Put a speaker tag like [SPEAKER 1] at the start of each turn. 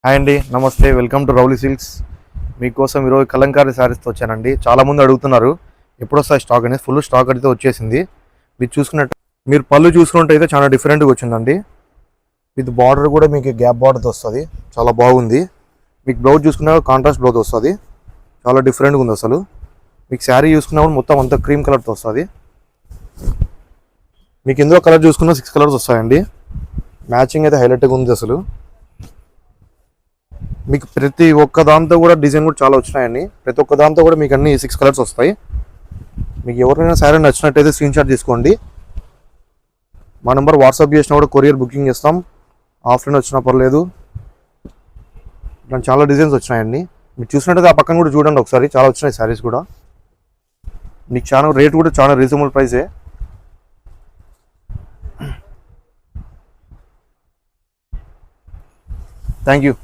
[SPEAKER 1] Hi అండి, నమస్తే. Welcome to Rowley silks. మీకోసం ఈరోజు కలంకారీ శారీస్తో వచ్చానండి. చాలామంది అడుగుతున్నారు ఎప్పుడు వస్తాయి స్టాక్ అనేది. ఫుల్ స్టాక్ అయితే వచ్చేసింది. మీరు పళ్ళు చూసుకున్నట్టయితే చాలా డిఫరెంట్గా వచ్చిందండి. విత్ బార్డర్ కూడా మీకు గ్యాప్ బార్డర్తో వస్తుంది, చాలా బాగుంది. మీకు బ్లౌజ్ చూసుకున్నా కాంట్రాస్ట్ బ్లౌజ్ వస్తుంది, చాలా డిఫరెంట్గా ఉంది. అసలు మీకు శారీ చూసుకున్నప్పుడు మొత్తం అంతా క్రీమ్ కలర్తో వస్తుంది. మీకు ఇందులో కలర్ చూసుకున్న 6 కలర్స్ వస్తాయండి. మ్యాచింగ్ అయితే హైలైట్గా ఉంది. అసలు మీకు ప్రతి ఒక్క దాంతో కూడా డిజైన్ కూడా చాలా వచ్చినాయండి. ప్రతి ఒక్క దాంతో కూడా మీకు అన్ని 6 కలర్స్ వస్తాయి. మీకు ఎవరికైనా శారీ నచ్చినట్టయితే స్క్రీన్ షాట్ తీసుకోండి. మా నెంబర్ వాట్సాప్ చేసినా కూడా కొరియర్ బుకింగ్ చేస్తాం. ఆఫ్లైన్ వచ్చినా పర్లేదు. ఇట్లా చాలా డిజైన్స్ వచ్చినాయండి. మీరు చూసినట్టయితే ఆ పక్కన కూడా చూడండి ఒకసారి, చాలా వచ్చినాయి శారీస్ కూడా. మీకు చాలా రేట్ కూడా చాలా రీజనబుల్ ప్రైసే. Thank you.